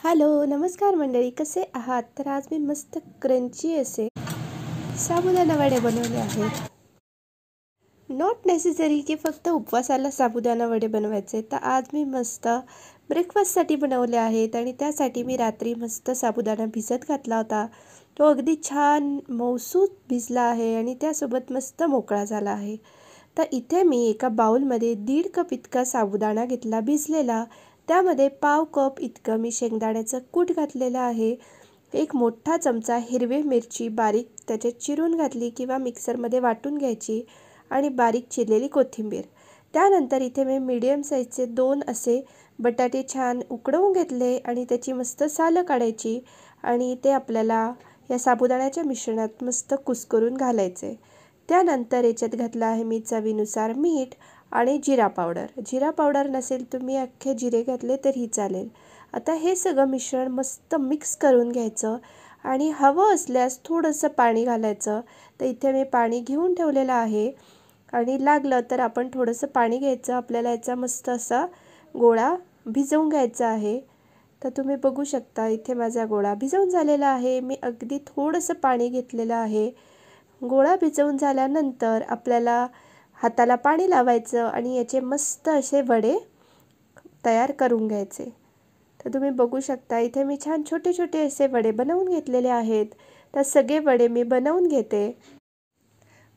Hello, नमस्कार मंडळी. कसे आहात? तर आज मी मस्त क्रंची असे साबुदाणा वडे बनवले आहेत. नॉट नेसेसरी की फक्त उपवासाला साबुदाणा वडे बनवायचे. तर आज मी मस्त ब्रेकफास्टसाठी बनवले आहेत आणि त्यासाठी मी रात्री मस्त साबुदाणा भिजत घातला होता. तो अगदी छान मऊसूत भिजला आहे आणि त्यासोबत मस्त मोकळा झाला आहे. तर इथे मी एका बाउलमध्ये 1.5 कप इतका साबुदाणा घेतला भिजलेला. त्यामध्ये पाव कप इतकं मी शेंगदाण्याचं कूट घातलेलं आहे. एक मोठा चमचा हिरवी मिरची बारीक त्याच्यात चिरून घातली किंवा मिक्सरमध्ये वाटून घ्यायची आणि बारीक चिरलेली कोथिंबीर. त्यानंतर इथे मी मीडियम साईजचे 2 असे बटाटे छान उकडवून घेतले आणि त्याची मस्त सालं काढायची आणि ते आपल्याला या साबुदाण्याच्या मिश्रणात मस्त कुस्करून घालायचे. त्यानंतर याच्यात घातलं आहे मी चवीनुसार मीठ आणि जिरा पावडर. जिरा पावडर नसेल तुम्ही अख्खे जिरे घातले तरीही चालेल. आता हे सगळं मिश्रण मस्त मिक्स करून घ्यायचं आणि हवं असल्यास थोडंसं पाणी घालायचं. तर इथे मी पाणी घेऊन ठेवलेलं आहे आणि लागलं तर आपण थोडंसं पाणी घ्यायचं. आपल्याला याचा मस्त असा गोळा भिजवून घ्यायचा आहे. तर तुम्ही बघू शकता इथे माझा गोळा भिजवून झालेला आहे. मी अगदी थोडंसं पाणी घेतलेलं आहे. गोळा भिजवून झाल्यानंतर आपल्याला हाताला पाणी लावायचं आणि याचे मस्त असे वडे तयार करून घ्यायचे. तर तुम्ही बघू शकता इथे मी छान छोटे छोटे असे वडे बनवून घेतलेले आहेत. तर सगळे वडे मी बनवून घेते.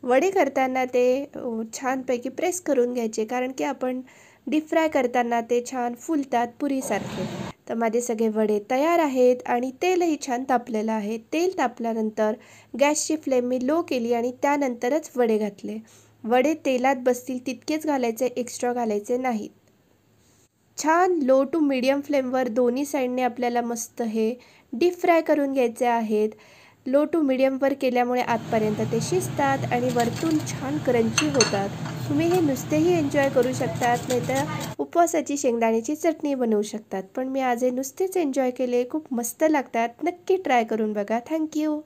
वडे करताना ते छानपैकी प्रेस करून घ्यायचे, कारण की आपण डीप फ्राय करताना ते छान फुलतात पुरीसारखे. तर माझे सगळे वडे तयार आहेत आणि तेलही छान तापलेलं आहे. तेल तापल्यानंतर गॅसची फ्लेम मी लो केली आणि त्यानंतरच वडे घातले. वडे तेलात बसतील तितकेच घालायचे, एक्स्ट्रा घालायचे नाहीत. छान लो टू मीडियम फ्लेमवर दोन्ही साईडने आपल्याला मस्त हे डीप फ्राय करून घ्यायचे आहेत. लो टू मीडियमवर केल्यामुळे आतपर्यंत ते शिजतात आणि वरतून छान क्रंची होतात. तुम्ही हे नुसतेही एन्जॉय करू शकतात, नाहीतर उपवासाची शेंगदाण्याची चटणी बनवू शकतात. पण मी आज हे नुसतेच एन्जॉय केले. खूप मस्त लागतात. नक्की ट्राय करून बघा. थँक्यू.